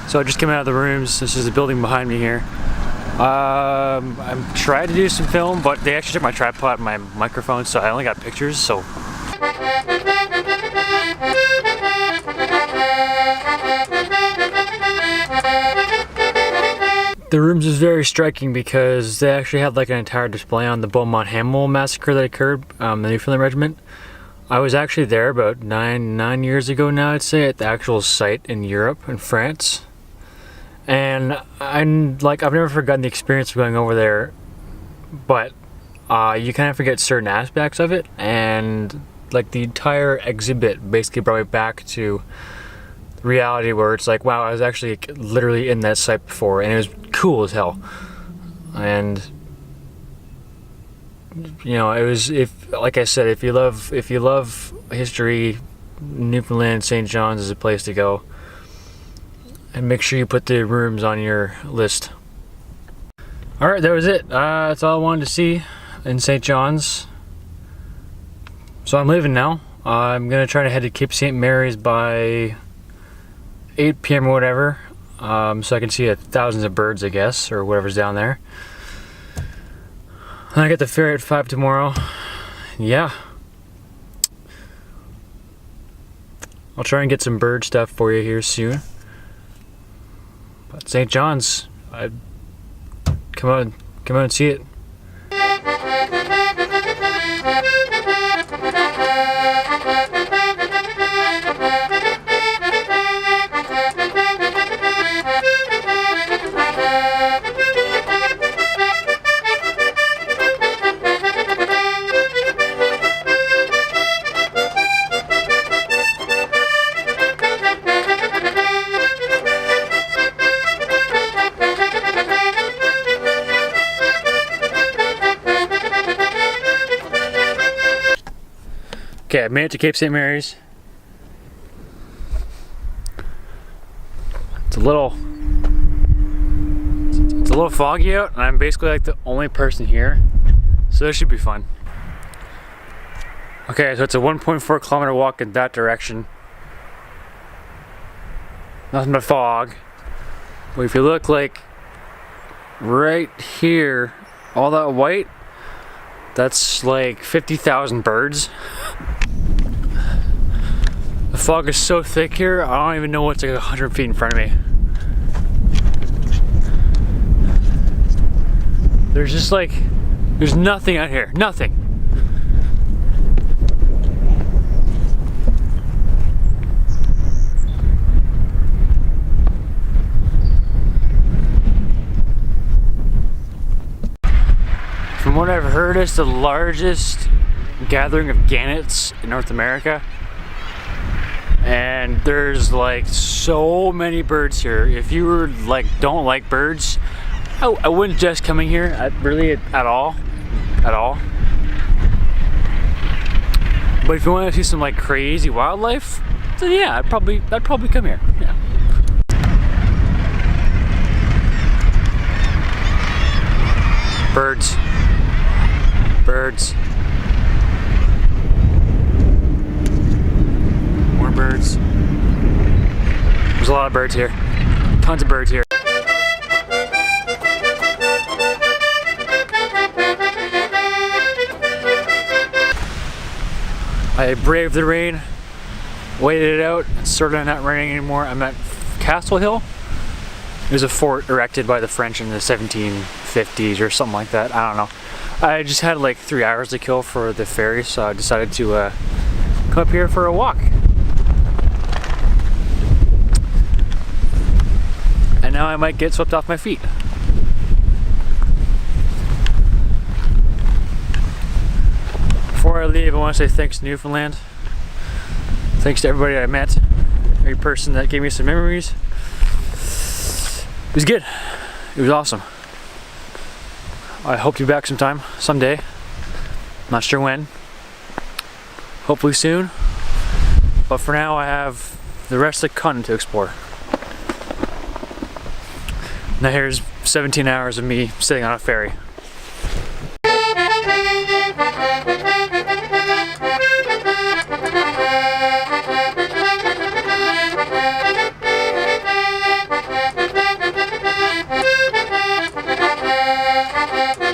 So I just came out of the rooms. This is the building behind me here. I'm trying to do some film, but they actually took my tripod and my microphone, so I only got pictures, so. The rooms is very striking because they actually had like an entire display on the Beaumont Hamel massacre that occurred, the Newfoundland Regiment. I was actually there about nine years ago now, I'd say, at the actual site in Europe, in France. And I've never forgotten the experience of going over there, but you kind of forget certain aspects of it, and like the entire exhibit basically brought me back to reality where it's like, wow, I was actually literally in that site before, and it was cool as hell. And you know, it was, like I said, if you love history, Newfoundland, St. John's is a place to go. And make sure you put the rooms on your list. Alright, that was it. That's all I wanted to see in St. John's. So I'm leaving now. I'm going to try to head to Cape St. Mary's by 8 p.m. or whatever. So I can see thousands of birds, I guess, or whatever's down there. And I get the ferry at 5 tomorrow. Yeah. I'll try and get some bird stuff for you here soon. But St. John's, I'd come out and see it. Okay, I made it to Cape St. Mary's. It's a little foggy out, and I'm basically like the only person here, so this should be fun. Okay, so it's a 1.4 kilometer walk in that direction. Nothing but fog. But if you look like right here, all that white, that's like 50,000 birds. The fog is so thick here, I don't even know what's like 100 feet in front of me. There's just like, there's nothing out here, nothing. From what I've heard, it's the largest gathering of gannets in North America. And there's like so many birds here. If you were like don't like birds, I wouldn't suggest coming here at all. But if you want to see some like crazy wildlife, then yeah, I'd probably come here. Yeah. Birds. More birds. There's a lot of birds here. Tons of birds here. I braved the rain, waited it out. It's sort of not raining anymore. I'm at Castle Hill. It was a fort erected by the French in the 1750s or something like that. I don't know. I just had like 3 hours to kill for the ferry, so I decided to come up here for a walk. And now I might get swept off my feet. Before I leave, I want to say thanks to Newfoundland. Thanks to everybody I met, every person that gave me some memories. It was good. It was awesome. I hope to be back someday. Not sure when. Hopefully soon. But for now, I have the rest of the continent to explore. Now here's 17 hours of me sitting on a ferry. Thank you.